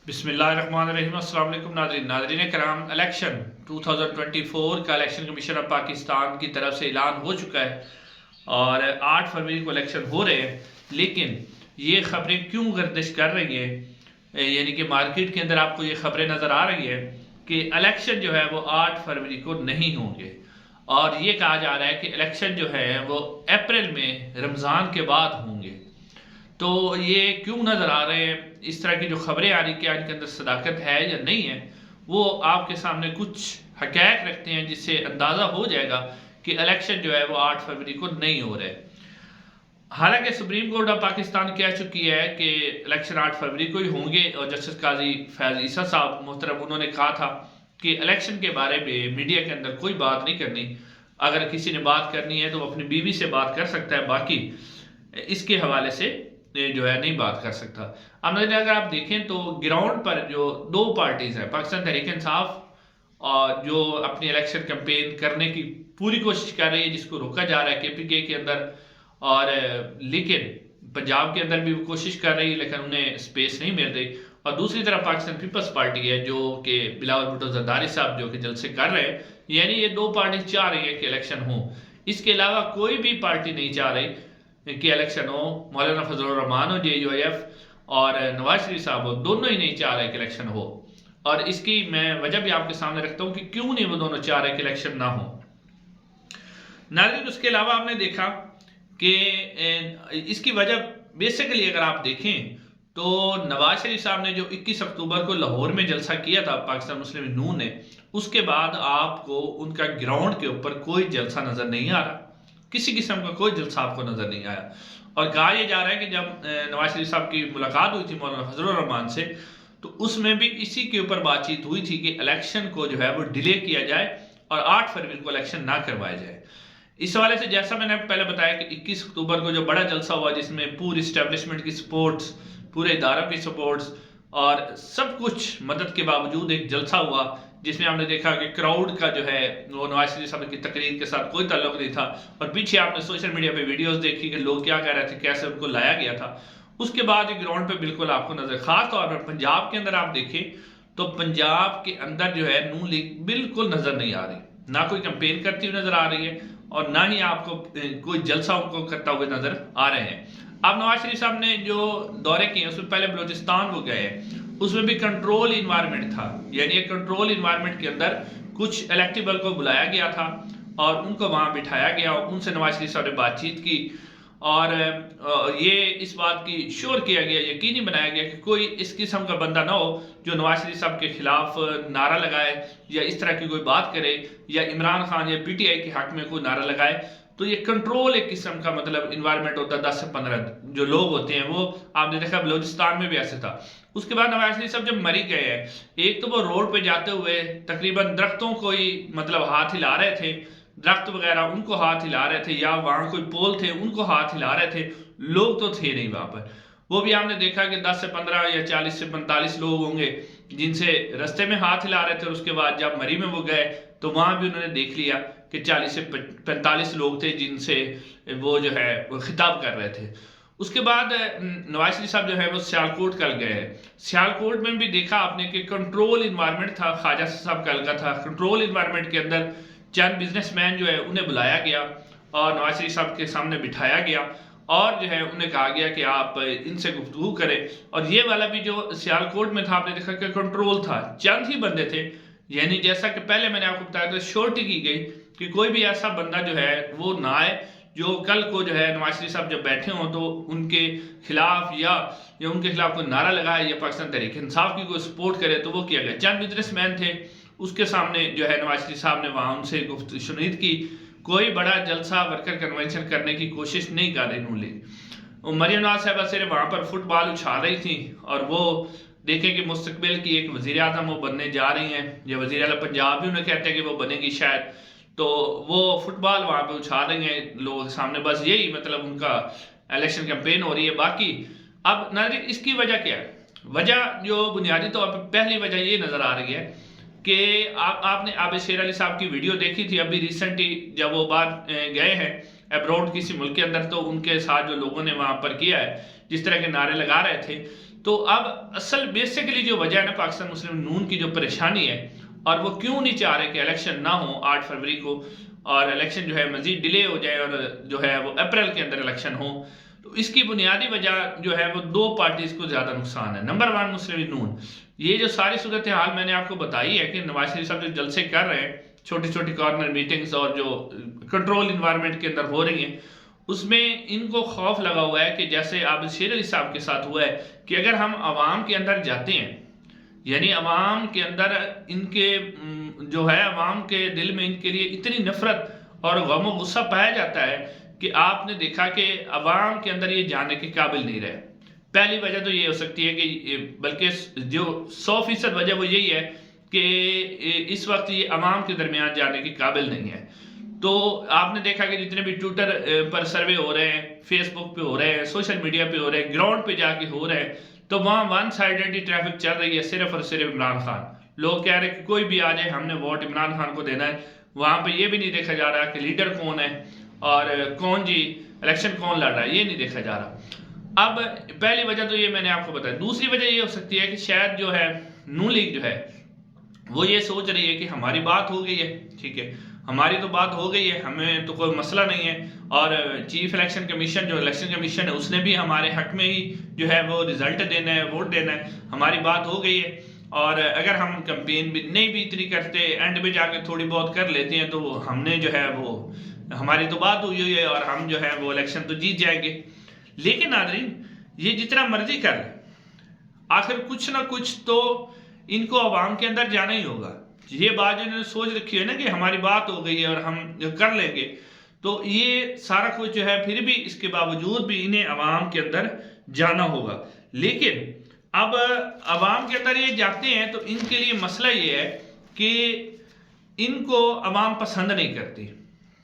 बिस्मिल्लाहिर्रहमानिर्रहीम। अस्सलाम वालेकुम नाज़रीन कराम। इलेक्शन 2024 का इलेक्शन कमीशन ऑफ पाकिस्तान की तरफ से ऐलान हो चुका है और 8 फरवरी को इलेक्शन हो रहे हैं। लेकिन ये खबरें क्यों गर्दिश कर रही हैं, यानी कि मार्केट के अंदर आपको ये खबरें नज़र आ रही है कि इलेक्शन जो है वो 8 फरवरी को नहीं होंगे और ये कहा जा रहा है कि इलेक्शन जो है वो अप्रैल में रमज़ान के बाद होंगे। तो ये क्यों नज़र आ रहे हैं, इस तरह की जो खबरें आ रही कि इनके अंदर सदाकत है या नहीं है, वो आपके सामने कुछ हक़ाइक़ रखते हैं जिससे अंदाज़ा हो जाएगा कि इलेक्शन जो है वो 8 फरवरी को नहीं हो रहे। हालांकि सुप्रीम कोर्ट ऑफ पाकिस्तान कह चुकी है कि इलेक्शन 8 फरवरी को ही होंगे और जस्टिस काजी फैज़ ईसा साहब मोहतरम उन्होंने कहा था कि इलेक्शन के बारे में मीडिया के अंदर कोई बात नहीं करनी, अगर किसी ने बात करनी है तो वो अपनी बीवी से बात कर सकता है, बाकी इसके हवाले से जो है नहीं बात कर सकता। अब अगर आप देखें तो ग्राउंड पर जो दो पार्टीज हैं, पाकिस्तान तहरीक इंसाफ और जो अपनी इलेक्शन कैंपेन करने की पूरी कोशिश कर रही है, जिसको रोका जा रहा है केपीके के अंदर, और लेकिन पंजाब के अंदर भी वो कोशिश कर रही है लेकिन उन्हें स्पेस नहीं मिल रही। और दूसरी तरफ पाकिस्तान पीपल्स पार्टी है जो कि बिलावल भुट्टो जरदारी साहब जो कि जलसे कर रहे हैं, यानी ये दो पार्टी चाह रही है कि इलेक्शन हो। इसके अलावा कोई भी पार्टी नहीं चाह रही कि इलेक्शन हो। मौलाना फजलुर रहमान हो JUIF और नवाज शरीफ साहब हो, दोनों ही नहीं चाह रहे कि इलेक्शन हो। और इसकी मैं वजह भी आपके सामने रखता हूं कि क्यों नहीं वो दोनों चाह रहे कि इलेक्शन ना हो। नाज़रीन, उसके अलावा आपने देखा कि इसकी वजह बेसिकली अगर आप देखें तो नवाज शरीफ साहब ने जो 21 अक्टूबर को लाहौर में जलसा किया था पाकिस्तान मुस्लिम नून ने, उसके बाद आपको उनका ग्राउंड के ऊपर कोई जलसा नजर नहीं आ रहा, किसी किस्म का कोई जलसा आपको नजर नहीं आया। और कहा यह जा रहा है कि जब नवाज शरीफ साहब की मुलाकात हुई थी मौलाना फजलुर रहमान से, तो उसमें भी इसी के ऊपर बातचीत हुई थी कि इलेक्शन को जो है वो डिले किया जाए और 8 फरवरी को इलेक्शन ना करवाया जाए। इस हवाले से जैसा मैंने पहले बताया कि 21 अक्टूबर को जो बड़ा जलसा हुआ जिसमें पूरी इस्टेब्लिशमेंट की सपोर्ट्स, पूरे इदारों की सपोर्ट्स और सब कुछ मदद के बावजूद एक जलसा हुआ जिसमें हमने देखा कि क्राउड का जो है वो नवाज शरीफ साहब की तकरीर के साथ कोई ताल्लुक नहीं था। और पीछे आपने सोशल मीडिया पे वीडियोस देखी कि लोग क्या कह रहे थे, कैसे उनको लाया गया था। उसके बाद ग्राउंड पे बिल्कुल आपको नजर, खास तौर पर पंजाब के अंदर आप देखें तो पंजाब के अंदर जो है नून लीग बिल्कुल नजर नहीं आ रही, ना कोई कंपेन करती हुई नजर आ रही है और ना ही आपको कोई जलसा उनको करता हुए नजर आ रहे हैं। अब नवाज शरीफ साहब ने जो दौरे किए उसमें पहले बलूचिस्तान वो गए, उसमें भी कंट्रोल इन्वायरमेंट था, यानी एक कंट्रोल इन्वायरमेंट के अंदर कुछ इलेक्टेबल को बुलाया गया था और उनको वहां बिठाया गया और उनसे नवाज शरीफ साहब ने बातचीत की और ये इस बात की श्योर किया गया, यकीनी बनाया गया कि कोई इस किस्म का बंदा ना हो जो नवाज शरीफ साहब के खिलाफ नारा लगाए या इस तरह की कोई बात करे या इमरान खान या PTI के हक में कोई नारा लगाए। तो ये कंट्रोल एक किस्म का मतलब इन्वायरमेंट होता है, 10 से 15 जो लोग होते हैं, वो आपने देखा बलूचिस्तान में भी ऐसे था। उसके बाद नवाज शरीफ साहब जब मरी गए हैं, एक तो वो रोड पे जाते हुए तकरीबन दरख्तों को ही मतलब हाथ हिला रहे थे, दरख्त वगैरह उनको हाथ हिला रहे थे या वहां कोई पोल थे उनको हाथ हिला रहे थे, लोग तो थे नहीं वहां पर। वो भी हमने देखा कि 10 से 15 या 40 से 45 लोग होंगे जिनसे रस्ते में हाथ हिला रहे थे। और उसके बाद जब मरी में वो गए तो वहां भी उन्होंने देख लिया कि 40 से 45 लोग थे जिनसे वो जो है वो खिताब कर रहे थे। उसके बाद नवाज शरीफ साहब जो है वो सियालकोट कल गए। सियालकोट में भी देखा आपने कि कंट्रोल इन्वायरमेंट था, ख्वाजा साहब कल का था। कंट्रोल इन्वायरमेंट के अंदर चंद बिजनेसमैन जो है उन्हें बुलाया गया और नवाज शरीफ साहब के सामने बिठाया गया और जो है उन्हें कहा गया कि आप इनसे गुफ्तगू करें। और ये वाला भी जो सियालकोट में था आपने देखा कि कंट्रोल था, चंद ही बंदे थे, यानी जैसा कि पहले मैंने आपको बताया था श्योरिटी की गई कि कोई भी ऐसा बंदा जो है वो ना आए जो कल को जो है नवाज शरीफ साहब जब बैठे हों तो उनके खिलाफ या उनके खिलाफ कोई नारा लगाए या पाकिस्तान तहरीक इंसाफ की कोई सपोर्ट करे। तो वो किया गया, चंद बिजनेसमैन थे उसके सामने जो है नवाज शरीफ साहब ने वहां उनसे गुफ्तगू की। कोई बड़ा जलसा वर्कर कन्वेंशन करने की कोशिश नहीं कर रही नून लीग। मरियम नवाज साहब सिर्फ वहां पर फुटबॉल उछाल रही थी और वो देखें कि मुस्तकबिल की एक वजीर आजम वो बनने जा रही हैं, या वजीर आला पंजाब भी उन्हें कहते हैं कि वो बनेगी शायद, तो वो फुटबॉल वहां पे उछाल रही हैं लोगों के सामने, बस यही मतलब उनका इलेक्शन कैंपेन हो रही है। बाकी अब नाज़रीन इसकी वजह क्या है? वजह जो बुनियादी तौर पर पहली वजह ये नजर आ रही है कि आपने आबिद शेर अली साहब की वीडियो देखी थी अभी रिसेंटली जब वो बात गए हैं अब्रॉड किसी मुल्क के अंदर, तो उनके साथ जो लोगों ने वहां पर किया है जिस तरह के नारे लगा रहे थे, तो अब असल बेसिकली जो वजह है ना पाकिस्तान मुस्लिम नून की जो परेशानी है, और वो क्यों नहीं चाह रहे कि इलेक्शन ना हो 8 फरवरी को, और इलेक्शन जो है मजीद डिले हो जाए और जो है वो अप्रैल के अंदर इलेक्शन हो, तो इसकी बुनियादी वजह जो है वो दो पार्टीज को ज़्यादा नुकसान है। नंबर 1 मुस्लिम नून, ये जो सारी सूरत हाल मैंने आपको बताई है कि नवाज शरीफ साहब जो जलसे कर रहे हैं, छोटी छोटी कॉर्नर मीटिंग्स और जो कंट्रोल इन्वायरमेंट के अंदर हो रही हैं, उसमें इनको खौफ लगा हुआ है कि जैसे आबिद शेर अली साहब के साथ हुआ है कि अगर हम आवाम के अंदर जाते हैं, यानी अवाम के अंदर इनके जो है अवाम के दिल में इनके लिए इतनी नफरत और गम और गुस्सा पाया जाता है कि आपने देखा कि अवाम के अंदर ये जाने के काबिल नहीं रहे। पहली वजह तो ये हो सकती है कि बल्कि जो 100% वजह वो यही है कि इस वक्त ये अवाम के दरमियान जाने के काबिल नहीं है। तो आपने देखा कि जितने भी ट्विटर पर सर्वे हो रहे हैं, फेसबुक पे हो रहे हैं, सोशल मीडिया पे हो रहे हैं, ग्राउंड पे जाके हो रहे हैं, तो वहाँ वन साइडेड ट्रैफिक चल रही है सिर्फ और सिर्फ इमरान खान। लोग कह रहे हैं कि कोई भी आ जाए हमने वोट इमरान खान को देना है। वहाँ पे ये भी नहीं देखा जा रहा कि लीडर कौन है और कौन जी इलेक्शन कौन लड़ रहा है, ये नहीं देखा जा रहा। अब पहली वजह तो ये मैंने आपको बताया। दूसरी वजह ये हो सकती है कि शायद जो है नून लीग जो है वो ये सोच रही है कि हमारी बात हो गई है, ठीक है, हमारी तो बात हो गई है, हमें तो कोई मसला नहीं है, और चीफ इलेक्शन कमीशन जो इलेक्शन कमीशन है उसने भी हमारे हक में ही जो है वो रिजल्ट देना है, वोट देना है, हमारी बात हो गई है। और अगर हम कैंपेन भी नहीं भी इतनी करते, एंड में जाके थोड़ी बहुत कर लेते हैं, तो हमने जो है वो हमारी तो बात हुई है और हम जो है वो इलेक्शन तो जीत जाएंगे। लेकिन नाज़रीन ये जितना मर्जी कर ले, आखिर कुछ ना कुछ तो इनको आवाम के अंदर जाना ही होगा। ये बात जो इन्होंने सोच रखी है ना कि हमारी बात हो गई है और हम कर लेंगे, तो ये सारा कुछ जो है फिर भी इसके बावजूद भी इन्हें अवाम के अंदर जाना होगा। लेकिन अब अवाम के अंदर ये जाते हैं तो इनके लिए मसला ये है कि इनको अवाम पसंद नहीं करती,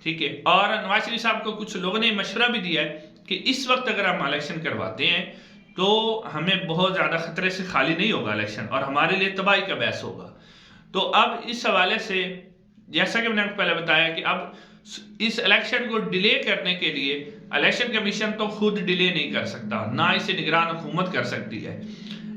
ठीक है। और नवाज शरीफ साहब को कुछ लोगों ने मशवरा भी दिया है कि इस वक्त अगर हम इलेक्शन करवाते हैं तो हमें बहुत ज़्यादा खतरे से खाली नहीं होगा इलेक्शन, और हमारे लिए तबाही का बहस होगा। तो अब इस हवाले से जैसा कि मैंने आपको पहले बताया कि अब इस इलेक्शन को डिले करने के लिए इलेक्शन कमीशन तो खुद डिले नहीं कर सकता, ना इसे निगरान हुकूमत कर सकती है।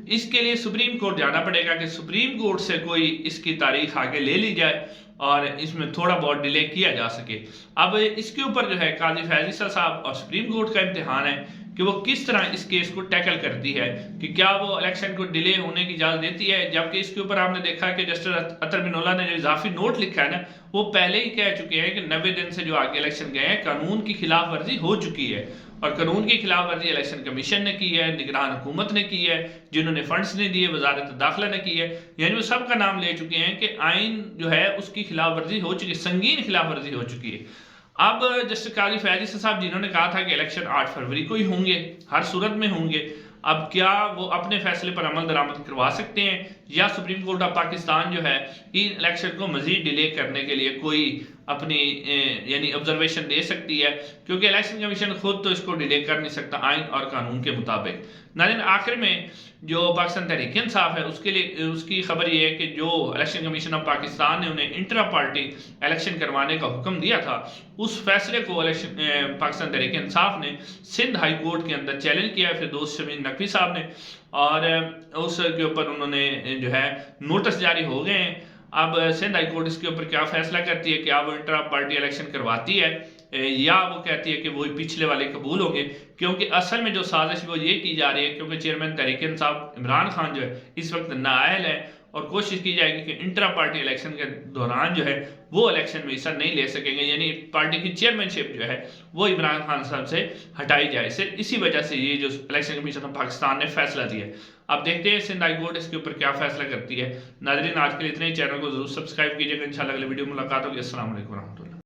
इसके लिए सुप्रीम कोर्ट जाना पड़ेगा कि सुप्रीम कोर्ट से कोई इसकी तारीख आगे ले ली जाए और इसमें थोड़ा बहुत डिले किया जा सके। अब इसके ऊपर जो है काजी फैज़ ईसा साहब और सुप्रीम कोर्ट का इम्तिहान है कि वो किस तरह इस केस को टैकल करती है, कि क्या वो इलेक्शन को डिले होने की इजाज़त देती है। जबकि इसके ऊपर आपने देखा कि जस्टिस अतर बिनोला ने जो इजाफी नोट लिखा है ना, वो पहले ही कह चुके हैं कि 90 दिन से जो आगे इलेक्शन गए हैं कानून की खिलाफ वर्जी हो चुकी है, और कानून की खिलाफ वर्जी इलेक्शन कमीशन ने की है, निगरान हुकूमत ने की है, जिन्होंने फंड्स नहीं दिए वजारत दाखिला ने की है, यानी वो सब का नाम ले चुके हैं कि आइन जो है उसकी खिलाफ वर्जी हो चुकी है, संगीन खिलाफ वर्जी हो चुकी है। अब जस्टिस काजी फैज़ ईसा साहब जिन्होंने कहा था कि इलेक्शन 8 फरवरी को ही होंगे, हर सूरत में होंगे, अब क्या वो अपने फैसले पर अमल दरामद करवा सकते हैं, या सुप्रीम कोर्ट ऑफ पाकिस्तान जो है इन इलेक्शन को मजीद डिले करने के लिए कोई अपनी यानी ऑब्जर्वेशन दे सकती है, क्योंकि इलेक्शन कमीशन खुद तो इसको डिले कर नहीं सकता आइन और कानून के मुताबिक। नाज़रीन आखिर में जो पाकिस्तान तहरीक इंसाफ है उसके लिए उसकी खबर ये है कि जो इलेक्शन कमीशन ऑफ पाकिस्तान ने उन्हें इंट्रा पार्टी इलेक्शन करवाने का हुक्म दिया था, उस फैसले को पाकिस्तान तहरीक इंसाफ ने सिंध हाई कोर्ट के अंदर चैलेंज किया है फिरदौस शमीन नकवी साहब ने, और उसके ऊपर उन्होंने जो है नोटिस जारी हो गए हैं। अब सिंध हाई कोर्ट इसके ऊपर क्या फैसला करती है, क्या वो इंट्रा पार्टी इलेक्शन करवाती है या वो कहती है कि वो पिछले वाले कबूल होंगे, क्योंकि असल में जो साजिश वो ये की जा रही है, क्योंकि चेयरमैन तहरीक इंसाफ इमरान खान जो है इस वक्त नाअहल है, और कोशिश की जाएगी कि इंट्रा पार्टी इलेक्शन के दौरान जो है वो इलेक्शन में हिस्सा नहीं ले सकेंगे, यानी पार्टी की चेयरमैनशिप जो है वो इमरान खान साहब से हटाई जाए। सिर्फ इसी वजह से ये जो इलेक्शन कमीशन ऑफ पाकिस्तान ने फैसला दिया है। अब देखते हैं सिंध हाई कोर्ट इसके ऊपर क्या फैसला करती है। नाज़रीन आज के लिए इतने ही, चैनल को जरूर सब्सक्राइब कीजिएगा। इंशाल्लाह अगले वीडियो में मुलाकात होगी। अस्सलाम वालेकुम।